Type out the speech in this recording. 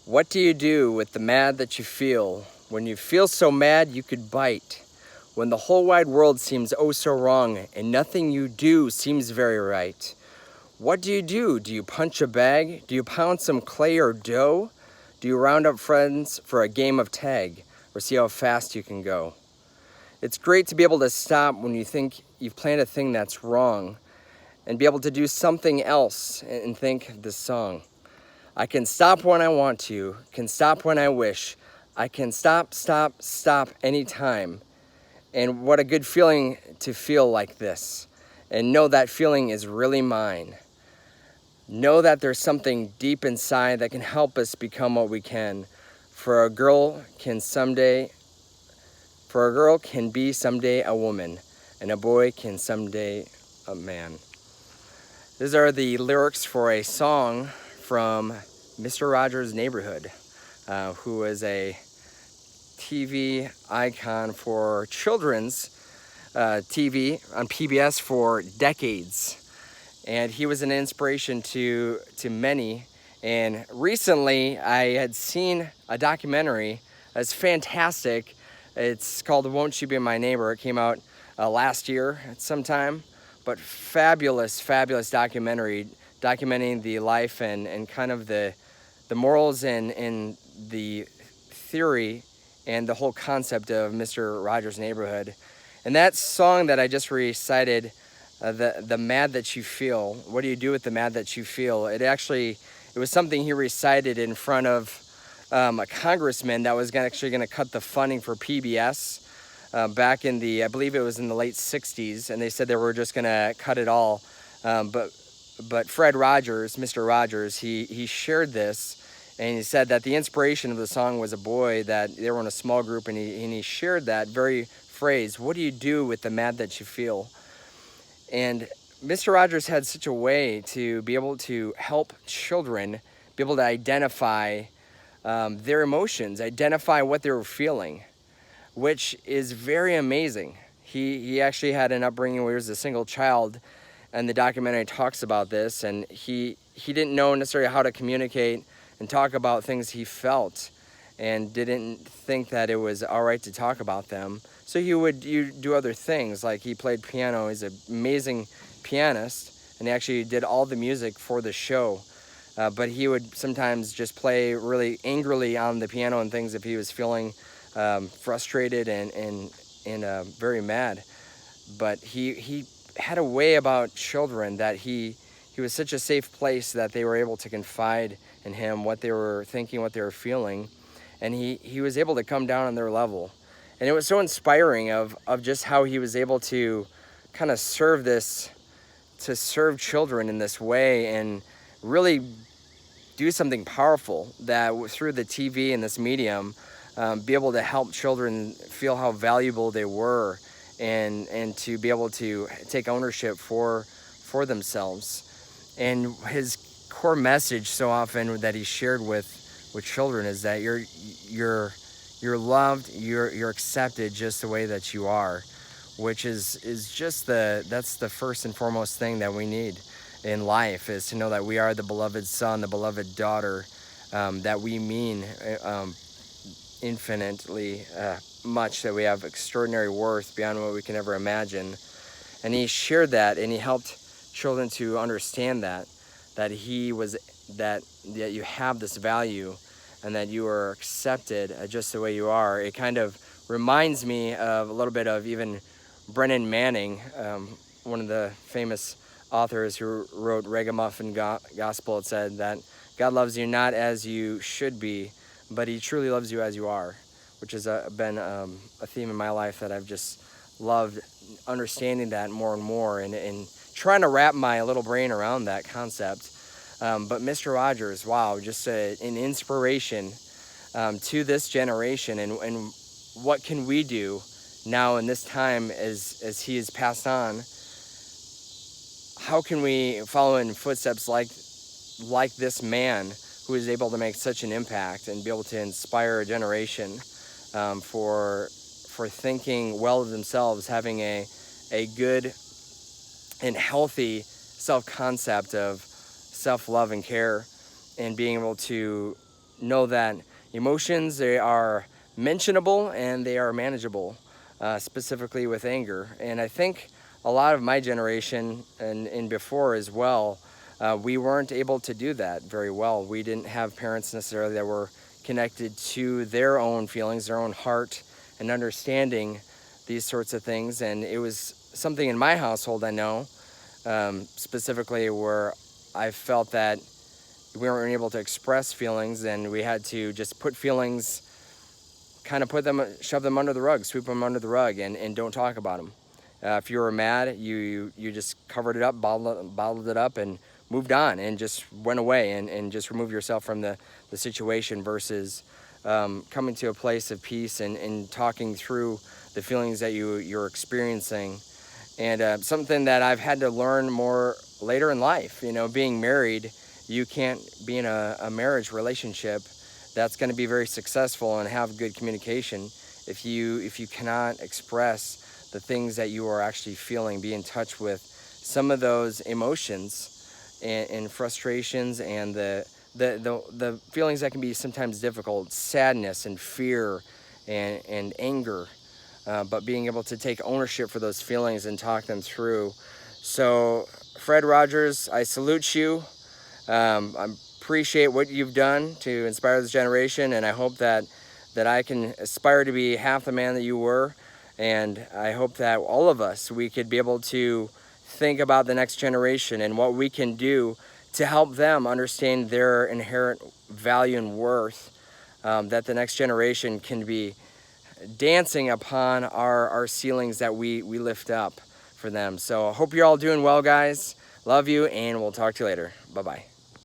What do you do with the mad that you feel? When you feel so mad you could bite. When the whole wide world seems oh so wrong and nothing you do seems very right. What do you do? Do you punch a bag? Do you pound some clay or dough? Do you round up friends for a game of tag or see how fast you can go? It's great to be able to stop when you think you've planned a thing that's wrong and be able to do something else and think this song. I can stop when I want to, can stop when I wish. I can stop anytime. And what a good feeling to feel like this. And know that feeling is really mine. Know that there's something deep inside that can help us become what we can. For a girl can be someday a woman, and a boy can someday a man. These are the lyrics for a song from Mr. Rogers' Neighborhood, who was a TV icon for children's TV on PBS for decades. And he was an inspiration to many. And recently I had seen a documentary that's fantastic. It's called Won't You Be My Neighbor. It came out last year at some time. But fabulous documentary documenting the life and kind of the morals and the theory and the whole concept of Mr. Rogers' Neighborhood. And that song that I just recited, the mad that you feel, what do you do with the mad that you feel? It was something he recited in front of a congressman that was actually going to cut the funding for PBS back in I believe it was in the late 60s, and they said they were just going to cut it all. But Fred Rogers, Mr. Rogers, he shared this, and he said that the inspiration of the song was a boy that they were in a small group, and he shared that very phrase, what do you do with the mad that you feel? And Mr. Rogers had such a way to be able to help children be able to identify their emotions, identify what they were feeling, which is very amazing. He actually had an upbringing where he was a single child, and the documentary talks about this, and he didn't know necessarily how to communicate and talk about things he felt, and didn't think that it was all right to talk about them. So you do other things, like he played piano. He's an amazing pianist, and he actually did all the music for the show. But he would sometimes just play really angrily on the piano and things if he was feeling frustrated and very mad. But he had a way about children that he was such a safe place that they were able to confide in him what they were thinking, what they were feeling, and he was able to come down on their level. And it was so inspiring of just how he was able to kind of serve children in this way and really do something powerful that through the TV and this medium, be able to help children feel how valuable they were and to be able to take ownership for themselves. And his core message so often that he shared with children is that you're loved, you're accepted just the way that you are, which is just that's the first and foremost thing that we need in life, is to know that we are the beloved son, the beloved daughter, that we mean infinitely much, that we have extraordinary worth beyond what we can ever imagine. And he shared that, and he helped children to understand that you have this value and that you are accepted just the way you are. It kind of reminds me of a little bit of even Brennan Manning, one of the famous authors who wrote Ragamuffin Gospel. It said that God loves you not as you should be, but he truly loves you as you are, which has been a theme in my life that I've just loved understanding that more and more and trying to wrap my little brain around that concept. But Mr. Rogers, wow, just an inspiration to this generation. And what can we do now in this time as he is passed on? How can we follow in footsteps like this man who is able to make such an impact and be able to inspire a generation for thinking well of themselves, having a good and healthy self-concept of self-love and care, and being able to know that emotions, they are mentionable and they are manageable, specifically with anger. And I think a lot of my generation and before as well, we weren't able to do that very well. We didn't have parents necessarily that were connected to their own feelings, their own heart, and understanding these sorts of things. And it was something in my household, I know, specifically where I felt that we weren't able to express feelings, and we had to just put feelings, kind of shove them under the rug, sweep them under the rug, and don't talk about them. If you were mad, you just covered it up, bottled it up, and moved on, and just went away, and just removed yourself from the situation, versus coming to a place of peace and talking through the feelings that you're experiencing. And something that I've had to learn more later in life, being married, you can't be in a marriage relationship that's going to be very successful and have good communication if you cannot express the things that you are actually feeling, be in touch with some of those emotions and frustrations and the feelings that can be sometimes difficult, sadness and fear and anger, but being able to take ownership for those feelings and talk them through. So Fred Rogers, I salute you. I appreciate what you've done to inspire this generation, and I hope that I can aspire to be half the man that you were, and I hope that all of us, we could be able to think about the next generation and what we can do to help them understand their inherent value and worth, that the next generation can be dancing upon our ceilings that we lift up for them. So I hope you're all doing well, guys. Love you, and we'll talk to you later. Bye-bye.